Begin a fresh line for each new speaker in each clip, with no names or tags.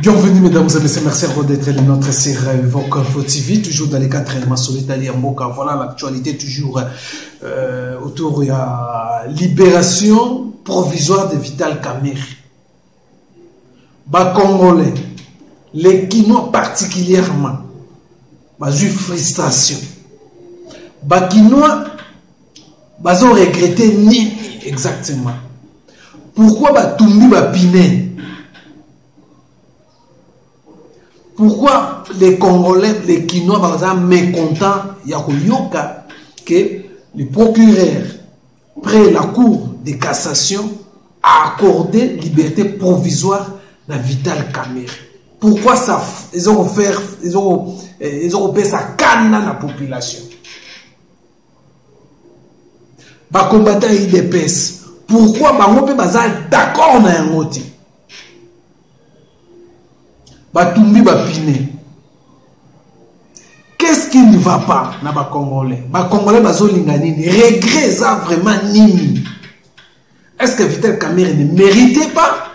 Bienvenue mesdames et messieurs, merci d'être les nôtres sur Voc Info TV, toujours dans les 4 éléments solitaires Mboka. Voilà l'actualité toujours autour de la libération provisoire de Vital Kamerhe. Bas Congolais, les Kinois particulièrement, bas eu frustration. Bas Kinois, bas ont regretté ni exactement. Pourquoi bas Tumbi bas Piné? Pourquoi les Congolais, les Kinois, par exemple, mécontents, il y a que le procureur, près la Cour de cassation, a accordé liberté provisoire à Vital Kamerhe. Pourquoi ça, ils ont fait ça canne dans la population? Bah, combattant IDPS. Pourquoi bah, on peut d'accord dans un mot? Batumbi Bapine. Qu'est-ce qui ne va pas dans les Congolais? Les Congolais bazolinganini. Regret ça vraiment nini. Est-ce que Vital Kamerhe ne méritait pas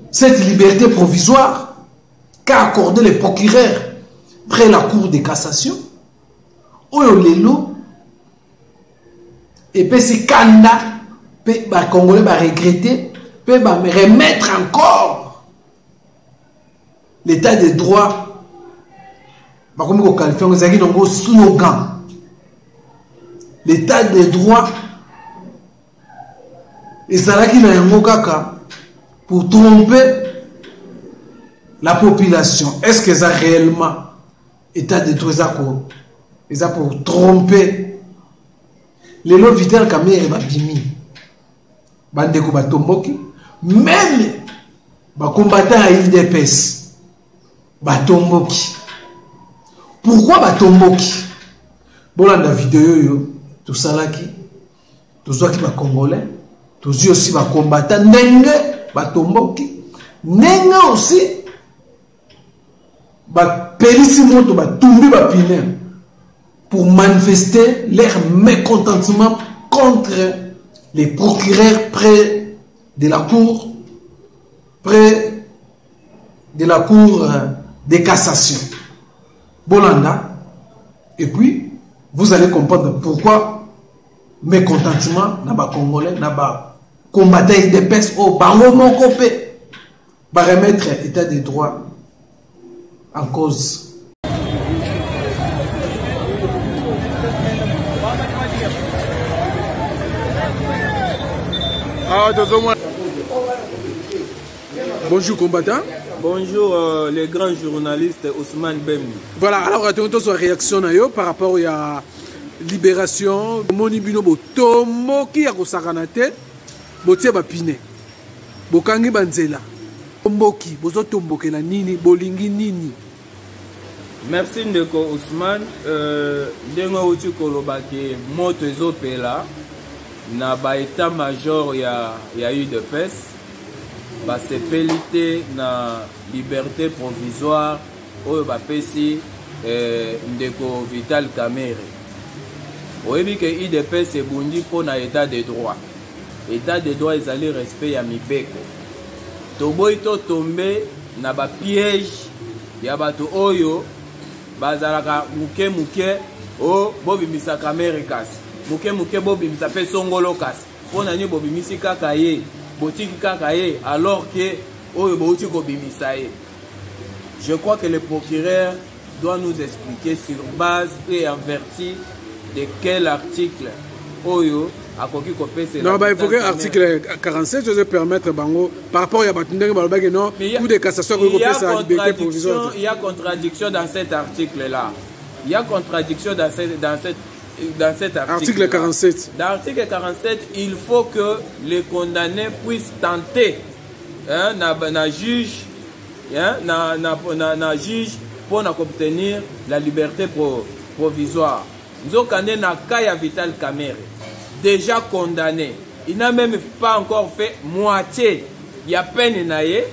cette liberté provisoire qu'a accordé le procureur près la Cour de cassation? Oyo lelo et puis si Kanda, les Congolais va regretter, peut remettre encore l'état de droit, l'état de droit, et ça là qui n'a un pour tromper la population. Est-ce que ça réellement état de droit ça pour tromper les lois Vital Kamerhe va bimi, bandeko batomboki, même combattant à IDPS. Batomboki. Pourquoi Batomboki? Bon, dans la vidéo, tout ça là qui, tout ça qui va congolais, tout ça aussi va combattre, Nenge, Batomboki, Nenge aussi, Périssimoto, Batumbi, Bapine, pour manifester leur mécontentement contre les procureurs près de la cour, de cassation. Bolanda. Et puis, vous allez comprendre pourquoi mécontentement n'a pas congolais, n'a pas combattu des pestes au bango mon copé, va remettre l'état des droits en cause. Bonjour combattant.
Bonjour les grands journalistes Ousmane Bemni.
Voilà, alors attendons sur réaction par rapport à la libération. Moni binobo tomo qui a kosakanate, botie bapine, bokangi banzela, tomboki, bozo tomboke la nini, bolingi nini.
Merci ndeko Ousmane. Dengo uti kolobaki moto ezopela na ba état major ya UDPS. Basepelite na liberté provisoire oyo bapesi ndeko Vital Kamerhe. Oyebi ke IDPS ebundi mpo na état de droit. État de droit ezali respect ya mibeko. Toboyi to tombe na ba piège ya bato oyo bazalaka muke o bobimisa Kamerhe kasi. Muke bobimisa pe songolo kasi. Pona ni bobimisi kaka ye. Alors que je crois que le procureur doit nous expliquer sur base et en vertu de quel article Oyo a coquille copé.
Non, il faut que l'article 47 je permettre bango par rapport à non coup de cassation
il y a contradiction dans cet article là. Il y a contradiction dans cet article
47.
Dans l'article 47, il faut que les condamnés puissent tenter na juge pour obtenir la liberté provisoire. Nous avons na Kaya Vital Kamerhe déjà condamné. Il n'a même pas encore fait moitié. Il y a peine naïe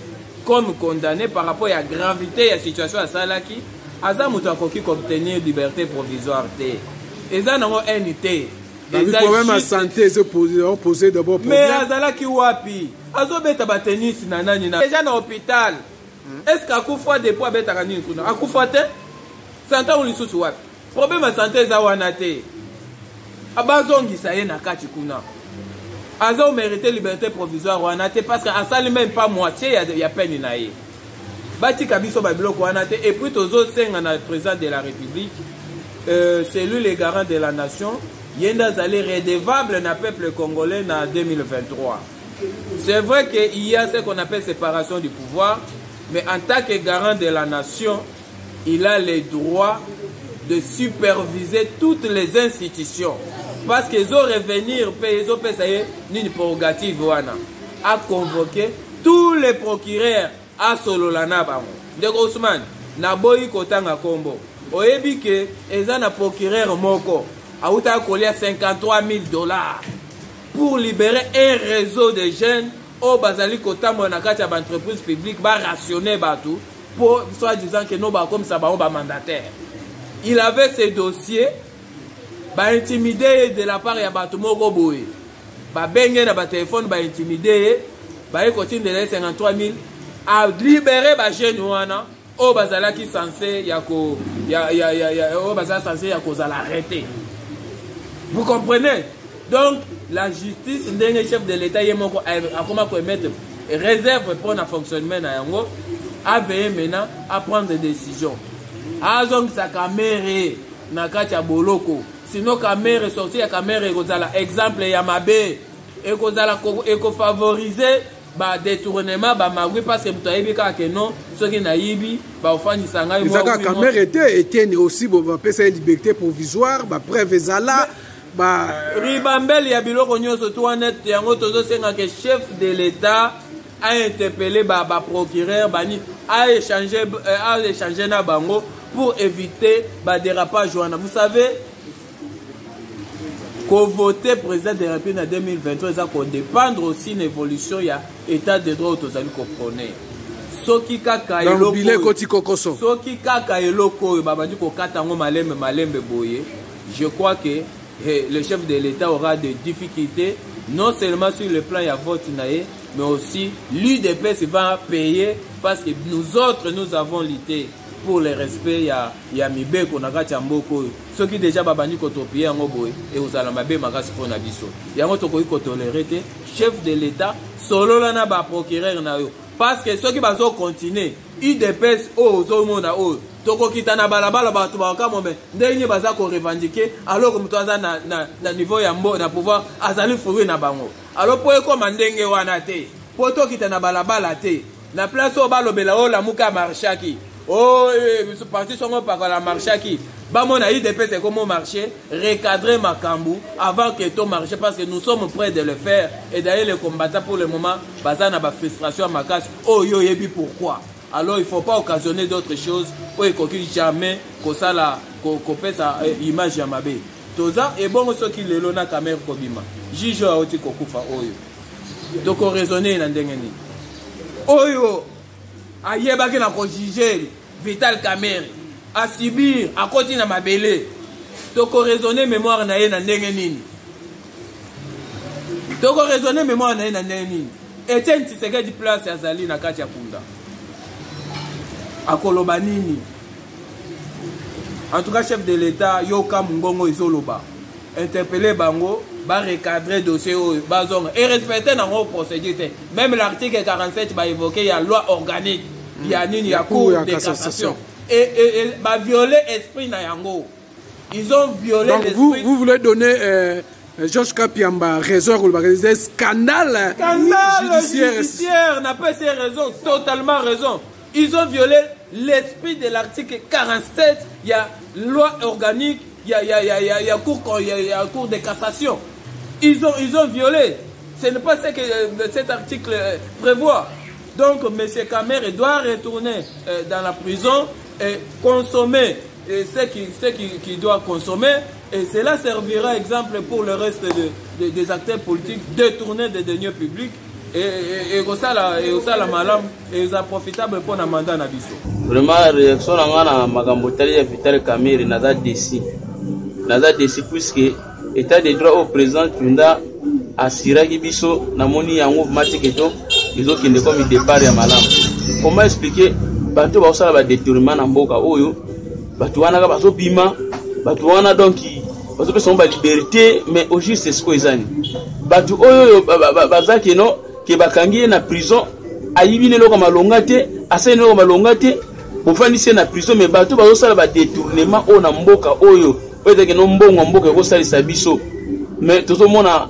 comme condamné par rapport à la gravité de la situation à Salaki. Azamuto a obtenir liberté provisoire. Et ça n'a pas été.
Le problème à santé est posé d'abord.
Mais Azala qui wapi, Azobeta ba tennis nanani na. Déjà dans l'hôpital, Est-ce qu'Akoufa depuis abetaka nini kuna? Akoufa te? Santé ou lisusu wapi? Problème à santé za wana te. Abazongisa ye na kati kuna. Azo mérité liberté provisoire wana te parce que asali même pas moitié ya peine na ye. Bati kabiso ba biloko wana te et puis tozo senga na président de la République c'est lui le garant de la nation. Yenda zali redevable na peuple congolais en 2023. C'est vrai qu'il y a ce qu'on appelle séparation du pouvoir, mais en tant que garant de la nation, il a le droit de superviser toutes les institutions. Parce qu'ils ont revenir, ils ont payé une prérogative à convoquer tous les procureurs à Sololana Bango. De Ousmane, Naboyi Kotanga Kombo. Oyebi que ils ont un procureur Moko. A outa collé $53 000 pour libérer un réseau de jeunes au Bazali Kotambo na kati ya entreprise publique ba rationner batou pour soit disant que non ba comme ça ba mandataire. Il avait ces dossiers ba intimidé de la part ya batou moko boye. Ba bengé na ba téléphone ba intimidé ba ekotine de 53 000 a libérer ba jeune wana au Bazala qui censé yako au Bazala censé yako za l'arrêter. Vous comprenez? Donc, la justice, le chef de l'État, il a comment mettre réserve pour le fonctionnement, a veillé maintenant à prendre des décisions. Azong sa caméra, na katia boloko. Sinon, caméra sortie, la caméra, exemple, Yamabe, et favoriser ba détournement ba magui parce que mutayibi ka que non ceux qui nayibi ba ofani sanga
yo ka caméra était aussi ba pesa liberté provisoire ba preuve ezala ba
ribambel ya biloko nyoso to net yango tozo senga que chef de l'État a interpellé ba procureur bani a échanger na bango pour éviter ba dérapage wana. Vous savez qu'on voter président de la République en 2023, ça qu'on dépendre aussi d'une évolution, il y a état de droit aux amis qu'on connaît. Soki kaka eloko, soki kaka eloko, babadi ko katango malembe boye. Je crois que le chef de l'État aura des difficultés, non seulement sur le plan ya vote nae, mais aussi l'UDPS va payer parce que nous autres nous avons lutté pour le respect ya mibeko na kati ya mboko ceux qui déjà babandi kotopier yango boye et ozala mabe makasi pona biso yango tokoki kotolérer te chef de l'État solo la na ba procureur na yo parce que ceux qui bazo continuer UDPS ozo mona o tokokita na balabala bato bakamo mais ndenge baza ko revendiquer alors que muto aza na niveau ya mbo na pouvoir azali fruit na bango alors po eko mandenge wana te po tokita na balabala te na place o balobela o la muka marchaki. Oh, ce parti sont pas la marché qui. Bah, mon aïe de c'est comment marcher, recadrer ma cambou avant que tout marche parce que nous sommes prêts de le faire. Et d'ailleurs, les combattants pour le moment, basant na frustration à ma casse. Oh, yo, yebi pourquoi? Alors, il ne faut pas occasionner d'autres choses. Oh, il ne faut jamais que ça la, qu'on pèse sa image à ma bé. Tout ça, et bon, ceux qui le lona caméra kobima. Jijo a oti kokufa, oh, yo. Donc, on raisonne dans l'endengeni. Oh, yo. Ayebaki na kojiger Vital Kamerhe à subir à côté na mabele toko raisonner mémoire na ye na ndenge nini toko raisonner mémoire na ye na ndenge nini Etienne Tshisekedi place ya zali na kati ya Punda akoloba nini en tout cas chef de l'État yoka mungongo izoloba interpeller bango ba recadrer dossier bazonga et respecter na procédure même l'article 47 va évoquer la loi organique il y a une cour de cassation et va violer esprit na yango ils ont violé l'esprit.
Vous voulez donner Georges Kapiamba raison pour le scandale
judiciaire n'a pas ces raisons totalement raison ils ont violé l'esprit de l'article 47 il y a loi organique il y a cour de cassation. Ils ont violé. Ce n'est pas ce que cet article prévoit. Donc, M. Kamerhe doit retourner dans la prison et consommer ce qu'il doit consommer. Et cela servira exemple pour le reste des acteurs politiques détournés des deniers publics. Et ça la malam et ça profitable pour la mandat na biso.
Vraiment réaction na makambo tali ya Vital Kamerhe naza déci puisque état de droit au président tunda assuraki biso na moni yango matiketo ils ont kinde comme départ ya malam comment expliquer bato ba osala ba détournement na mboka oyo bato wana ka bazo bima bato wana donc bazo pesa ba liberté mais au juste ce ko ezani bato oyo bazaki no ke bakangi na prison ayibine loko malonga te asene loko malonga te bofandise na prison mais bato bazo sala ba détournement o na mboka oyo peut-être no mbongo mboka ko salisa biso mais tout le monde a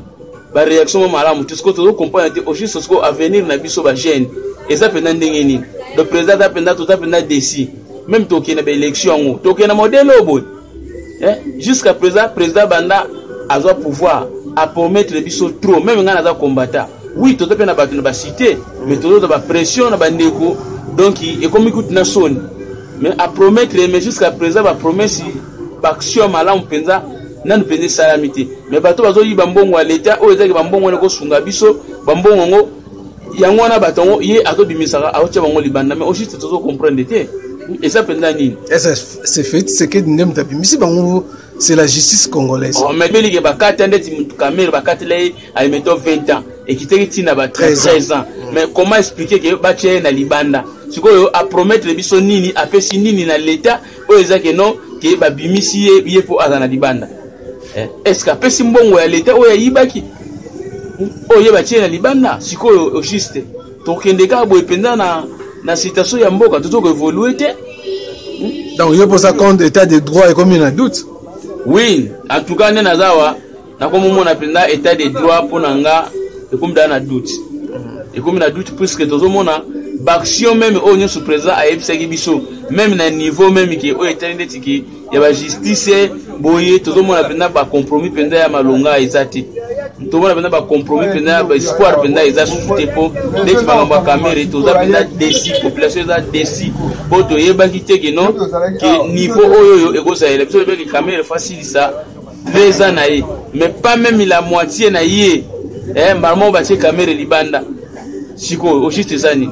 ba réaction malamu tout ce que tout comprendre au juste ce ko avenir na biso ba jeune et ça pendant ndengeni le président a pendant tout a pendant déci même toki na ba élection toki na modèle obo jusqu'à président banda azo pouvoir à promettre biso trop même ngana za combattant oui tout a pendant ba na ba cité mais tout ba pression na ba ndeko donc et comme écoute na son mais à promettre mais jusqu'à présent ba promesse ba action malamu penza nan penza salamité mais bato bazo yi bambongo à l'état o ezaki bambongo ne ko sunga biso bambongo ngo yango na batongo ye ato bimisaka aocha bango libanda mais aussi tout comprendre te et ça penza nini
c'est fait c'est que ndem tabimisi bango c'est la justice congolaise
oh mais beli ke bakata ndeti mutu kamera bakata lay ay meto 20 ans et qui te na ba 13 ans mais comment expliquer que ba tchè na libanda sikoyo a promettre biso nini apesi nini na l'état o ezaki non ke ba bimisi ye po azana libanda est-ce que apesi mbongo ya l'état o ya yibaki o ye ba tchè na libanda sikoyo au juste to kendeka boye penza na situation ya mboka tout ko évoluer te
donc yo pour ça compte état de droit et comme il a doute
oui en tout cas nena zawa na comme mona penda état de droit pour nanga et comme dans na doute et comme na doute puisque tout le monde action même au niveau sous présent à FCG biso même na niveau même qui au état ndetiki ya ba justice boye tout le monde penda ba compromis penda ya malonga ezati tout le monde penda ba compromis penda ba espoir penda ezati sutepo ndeti ba caméra tout ça penda déci population za déci boto yebaki teke non que niveau oyo ego ça élection be caméra facile ça 13 ans na ye mais pas même la moitié na ye mbarmo ba che caméra libanda siko au juste ça ni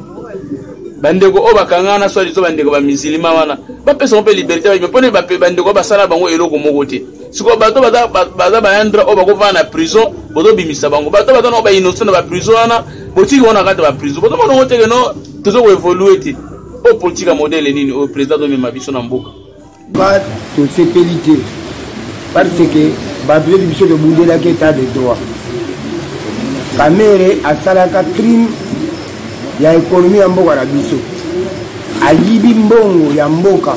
bandeko o bakangana so lizo bandeko ba musulman wana ba pesa pe liberté mais pone ba bandeko ba sala bango eloko moko te siko bato baza ba yandra o bako va na prison bodo bimisa bango bato no ba innocent na ba prison wana botiki wana kata ba prison bodo mono te no tozo ko évoluer te o politique modèle nini o président de mabiso na mboka
ba to sécurité parce que ba blé biso de bundela ke état de droit kamere asalaka crime ya économie ya mboka na biso ayibi mbongo ya mboka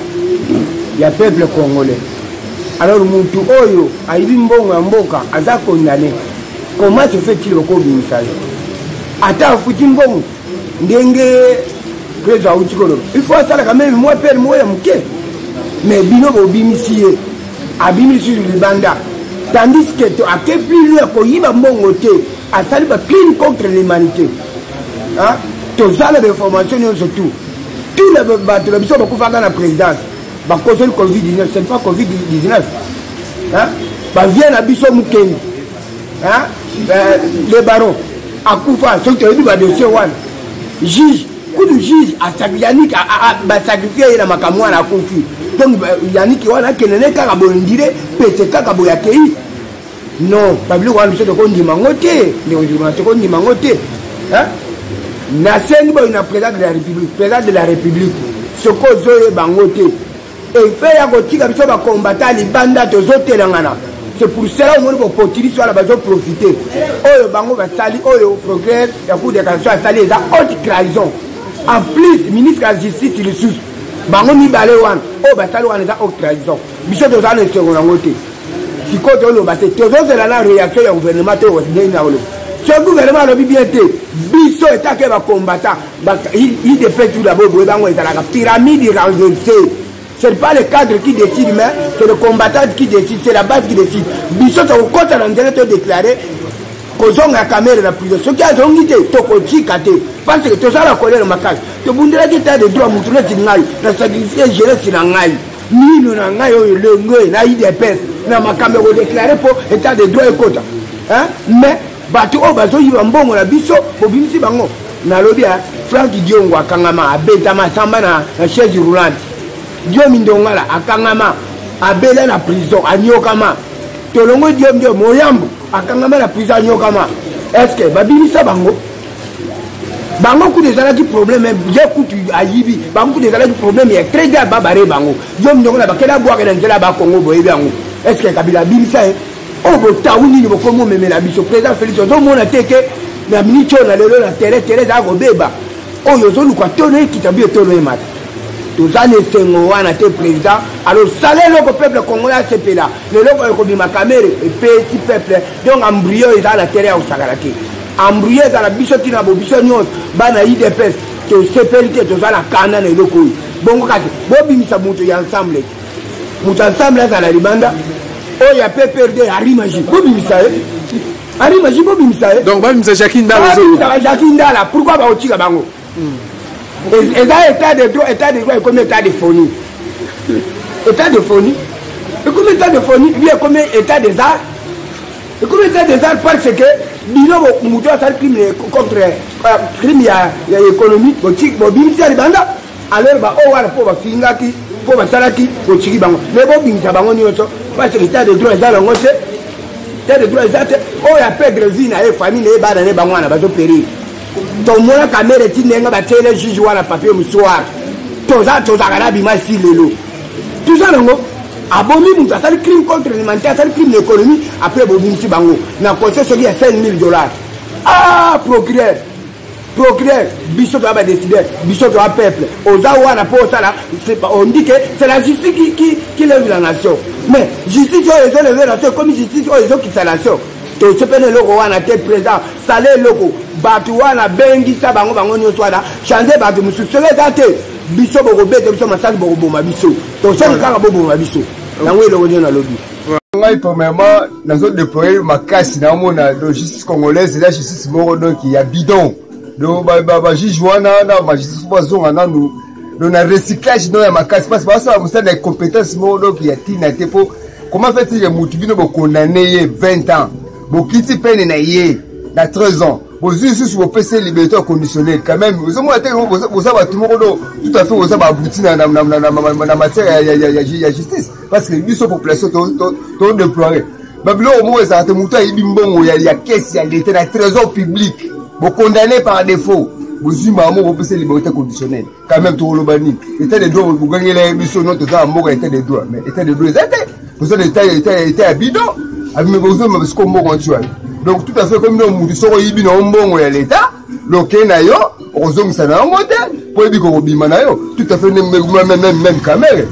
ya peuple congolais alors mutu oyo ayibi mbongo ya mboka aza condamné comment se fait-il ko bimisa ata afuti mbongo ndenge président utikolo il faut asala quand même moi père moi ya muke mais bino ko bimisi abimisi libanda tandis que to ake plus loin ko yiba mbongo te asali ba crime contre l'humanité hein tozala de information surtout tous les bateaux biso bakufanga na présidence bakoze le Covid-19 c'est pas Covid-19 hein ba vient na biso mukeni hein les barons akufa surtout ba dossier wana juge kudu juge asabianik ba sacrifier na makamwa na akufi donc yaniki wana kenene kaka bondire pese kaka boyakei non babli wana biso ko ndima ngote les journalistes ko ndima ngote hein nasengi boy na président de la république soko zoye bangote et fait ya kotika biso ba combattant libanda tozotelangana c'est pour cela on ko potiri sur la base profiter oyo bango ba sali oyo progrès ya coup de cassation sali za haute trahison en plus ministre de la justice le sous bango mi balé wan o ba sali wan za haute trahison biso tozana seconde ngote sikoto lo baté tozozela la réaction ya gouvernement te o ndena olo ce gouvernement le bien te biso etake ba combattant il défait tout d'abord boye bango ezala ka pyramide renversée c'est pas le cadre qui décide mais c'est le combattant qui décide c'est la base qui décide biso to kota na ndele to déclarer kozonga caméra na prison ce qui a zongi te to ko chikate parce que to sala colère makasi to bundela ki ta de droit mutu na tingai na sacrifier jeunesse na ngai nino na ngai oyo lengo na IDPS na makambe ko déclarer pour état de droit ekota hein mais bato o bazo yiba mbongo na biso bobimisi bango na lobi ya Frank Diongo akangama abeta masamba na chaise roulante Dio Mindongala akangama abela na prison anyokama tolongo Dio Moyambo akangama na prison anyokama est-ce que babimisa bango bango ku ezala ki problème ye kutu ayibi bango ku ezala ki problème ya très bien babare bango yo mnyongo na bakela bwaka na nzela ba Congo boyebi yango est ce que Kabila bimisa o bo tawuni ni bokomo memela biso président Félix zo mona teke na minute na lelo na terre za go beba oyo zo lukwa tono kitabi tono e mata tozane sengo wana te président alors salé le peuple congolais c'est là le loko ko bima kamere et petit peuple donc embryo eza na terre au sagaraki embryo eza na biso tina bo biso nyot bana IDPS to sepelite tozana kana na loko bongo kati bo bimisa muto ya ensemble eza na libanda o ya PPRD arimaji bo bimisa arimaji bo bimisa
donc ba bimisa Jakinda
Jakinda pourquoi ba otika bango et là, état de droit, et comme état de phonie. État de phonie. Et comme état de phonie, il y a comme état des arts. Et comme état des arts, parce que, disons, nous avons un crime contre crime économique, alors, on va pour Fingaki, pour Salaki, pour Chikibango. Mais bon, il y a parce que l'état de droit, état de droit, on a perdre vie dans les familles, les barres, les bangs, on a périr. Ton mona caméra tinenga batele juge wala papier musoir toza kana bima silelo tout ça ngo abomi muta sali crime contre l'humanité sali crime économique après bobi msi bango na conseil soki ya $5,000 ah procureur biso doit ba décider biso doit peuple oza wana po sala c'est pas on dit que c'est la justice qui lève la nation mais justice oyo lève la nation comme justice oyo qui la nation to sepene loko wana te président salé loko batu wana bengisa bango nyoso wana changer batu mususu te biso boko bete biso masaki boko boma biso to sen kaka boma biso nango eloko nyo na lobi
ngai premièrement nazo déployer makasi na mona de justice congolaise la justice moko donc ya bidon do ba juge wana na ba justice bazonga na nous na recyclage no ya makasi parce que ça musa na compétence moko donc ya tina te po comment fait-il mutu bino bo condamné 20 ans bokiti peine na yé na 13 ans bozu sous vos PC liberté conditionnelle quand même vous avez tout tout à fait vous avez abouti na matière ya justice parce que biso population to déplorer babilo au moins ça te muta ibimbongo ya caisse ya l'état na trésor public vous condamné par défaut vous avez vos PC liberté conditionnelle quand même to lobani état de droit vous gagnez les biso non to ça mboka état de droit mais état de droit vous avez état bidon avec mes besoins mais ce qu'on m'a tu donc tout à fait comme nous nous sommes ibi na mbongo ya l'état lokena yo ozongisa na ngote po ibi ko bima na yo tout à fait même caméra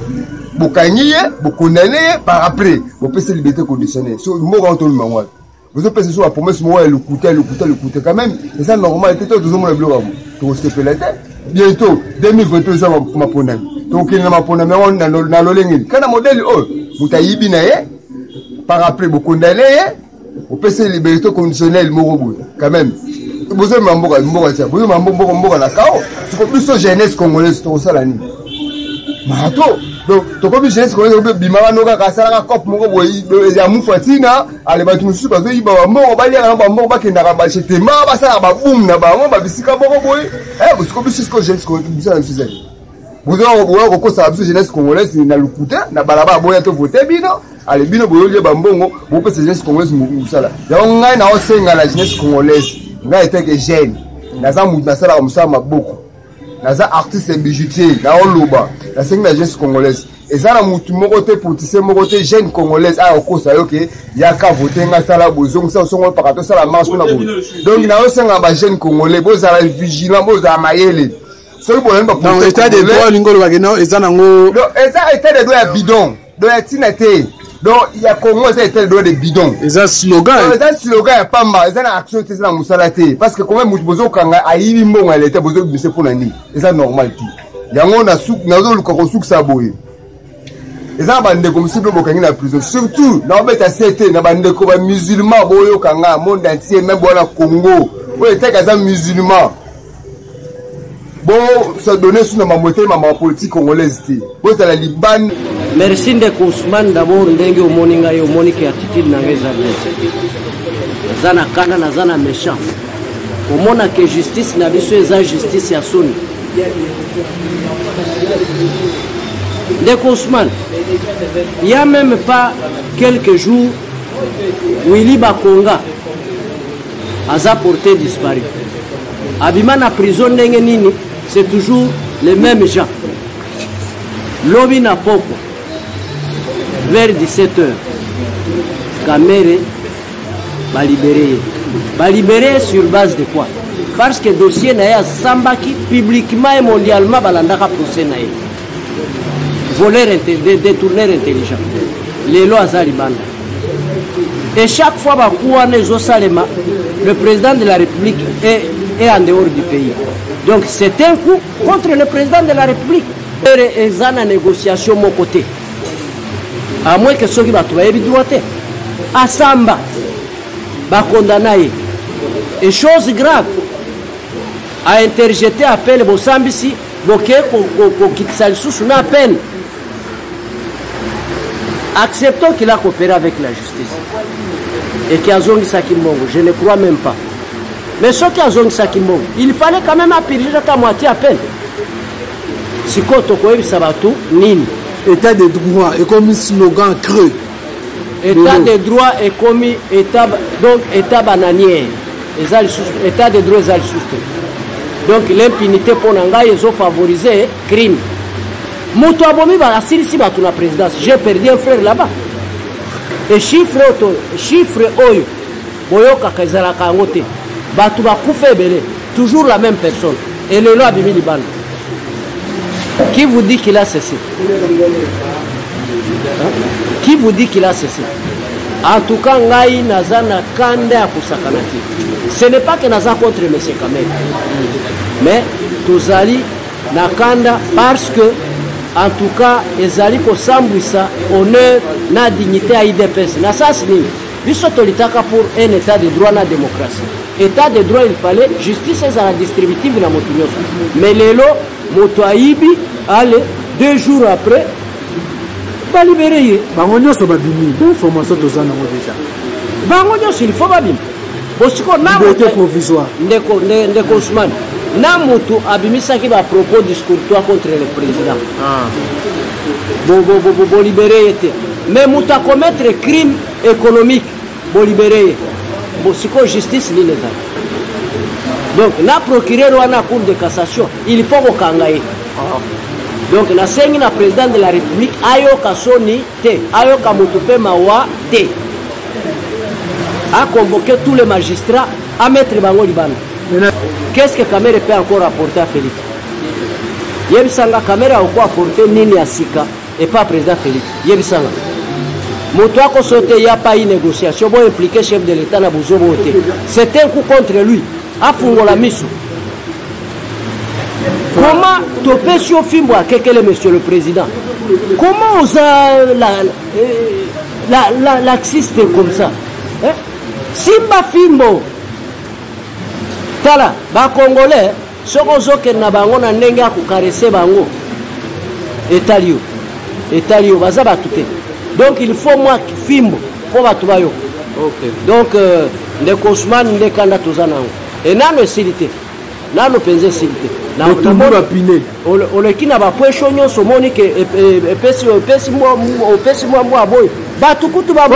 bokanyiye bokondamné par après bo pese liberté conditionnelle so mo quand on mangwa vous pensez sur la promesse moi le coûter quand même et ça normal tout le monde le bloc to se pelete bientôt 2022 ça ma ponami donc il na ma ponami on na lolengi kana modèle oh mutayibi na ye par après bokondamné au PC liberté conditionnelle morobo quand même vous avez mamboka ça vous avez mamboka la cao c'est comme plus jeunesse congolaise tout ça la nuit mato donc to comme jeunesse congolaise bimara noka kasala cop moko boyi ya mufatina ale batu musu bazo yiba mbongo balia na mbongo bakenda ka bachete ma basala ba boom na ba ngomba bisika moko boyi c'est comme plus jeunesse congolaise ça c'est vous avez ko ça jeunesse congolaise na lukuta na balaba boya to voter bino ale bino boyolie bambongo bo pese jeunesse congolaise musala ya ngai na osenga la jeunesse congolaise ngai était que jeune naza mutu nasala musala maboko naza artiste bijoutier na oloba la senga la jeunesse congolaise ezana mutu moko te politicien moko te jeune congolaise a okosa yo ke ya ka voter nga sala bozong sa songo pakato sala marche na bo donc na osenga ba jeune congolais bozala vigilant bozala mayele so bo lemba
pour état de droit lingolo bagena ezana ngo
eza état de droit ya bidon do ya tinate donc il y a Congo ça était le droit de bidon
et ça slogan
ya pamba ça na action te na musala te parce que quand même bozo kanga ayibi mbongo elle était bozo bise pour nani et ça normal ti yango na souk na zo luka ko souk sa boye et ça bande comme si bokangi na prison surtout na beta CT na bande ko ba musulman boyo kanga monde entier même bona Congo o était kaza musulman bon ça donner sur ma moitié ma politique congolaise ti bo ça la Liban.
Merci de Ousmane d'abord ndenge omoninga yo monike attitude na ngeza zana kana na zana méchant omona que justice na biso eza justice ya soni de Ousmane il y a même pas quelques jours Willy Bakonga a porté disparu abima na prison ndenge nini, c'est toujours les mêmes gens. Lobi na poko vers 17h Kamere va libérer sur base de quoi? Parce que dossier na ya sambaki publiquement et mondialement balandaka procès na ye voleur détourneur intelligent les lois azali banda. Et chaque fois bakuwa nezo salema, le président de la République est en dehors du pays. Donc c'est un coup contre le président de la République. Et ça na négociation mon côté. À moins que ceux qui va trouver droit à Samba va condamner. Et chose grave, a interjeté appel au Sambisi, bloqué pour quitter sa sous une peine. Acceptons qu'il a coopéré avec la justice. Et qu'il a zongi Sakimbongo, je ne crois même pas. Mais ceux qui ont zongi Sakimbongo, il fallait quand même appuyer à moitié à peine. Si quand on Sabato, nini.
État de droit est comme un slogan creux.
État de droit est comme état bananier. État de droit est sous. Donc l'impunité pour Nanga, ils ont favorisé le crime. Moto abomi ba asili si batu na présidence. J'ai perdu un frère là-bas. Et chiffre oyo boyoka kazala kangote. Batu ba kufe belé. Toujours la même personne. Et le loi bimi libana. Qui vous dit qu'il a cessé? Qui vous dit qu'il a cessé? En tout cas, ngai nazana kande akusakanati. Ce n'est pas que naza contre M. Kamel. Mais tozali nakanda parce que en tout cas, ezali ko sambwisa honneur na dignité à IDPS. Na sas ni biso tolitaka pour un état de droit na démocratie. État de droit il fallait justice ezala distributive na moto nyonso. Mais lelo moto aibi allez 2 jours après ba libérer.
Bango nyonso babimi. Information tozana ngo déjà.
Bango nyonso il faut babimi. Bosiko na
liberté provisoire.
Ndeko Ousmane. Na moto abimisaki ba propos discourtois contre le président. Bo libérer était. Mais moto a commettre crime économique, bo libérer. Bo siko justice ni les a. Donc na procureur ou na cour de cassation, il faut ko kangaye. Donc na sengi na président de la République ayo kasoni te, ayo kamoto pe mawa te. A convoqué tous les magistrats à mettre bango libana. Qu'est-ce que Kamere peut encore apporter à Félix? Yebisanga Kamere a encore apporté Nini Asika et pas président Félix. Yebisanga. Moto a sauté, il n'y a pas eu négociation. Bon impliqué chef de l'État na Bouzo voté. C'est un coup contre lui. A Fungola Misu. Comment topé sur Fimbo à Kekele, monsieur le président? Comment osa l'axiste comme ça? Hein? Simba Fimbo. Tala, ba Congolais, soko zoke na bango na ndenge ya kukarese bango. Etalio, baza batute. Donc il faut moi Fimbo pour batubayo. OK. Donc ndeko Ousmane ndekanda tozana ngo. Et nano silité. Nano penze silité. Na
otumba pine.
Ole kina ba poisson nyonso moni ke pesi mo aboy. Batu kutu ba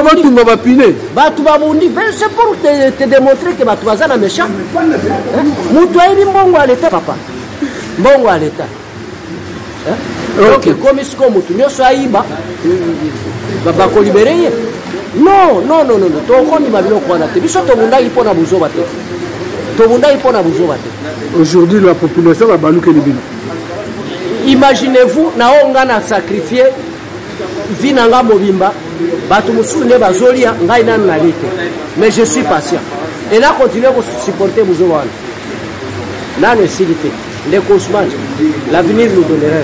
pine.
Batu babundi, c'est pour te démontrer que batu bazana méchant. Mutu aibi mbongo à l'état papa. Mbongo à l'état. Donc comme ici comme mutu nyoso aiba ba ko libérer. Non. To kondi mabilo ko na te. Biso to bunda ipona buzo bate.
Aujourd'hui la population va baluke libino.
Imaginez-vous na onga na sacrifier vinanga mobimba batu musu ne bazolia ngai nan na lite. Mais je suis patient. Et là continuer à supporter buzo wana. Là ne silité. Les Ousmane, l'avenir nous donnera.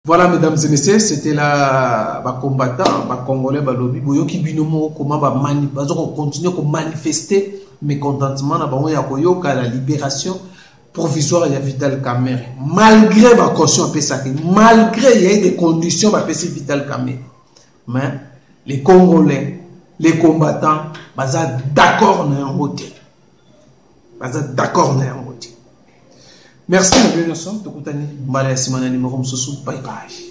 Voilà, mesdames et messieurs, c'était là les combattants, les Congolais, les lobby, boyoki binomo comment va continuer à manifester mécontentement à la libération provisoire de Vital Kamerhe. Malgré la caution malgré il y a des conditions pour Vital Kamerhe. Mais les Congolais, les combattants, sont d'accord dans un côté. D'accord dans un côté. Merci, Monsieur Nelson. Bye bye.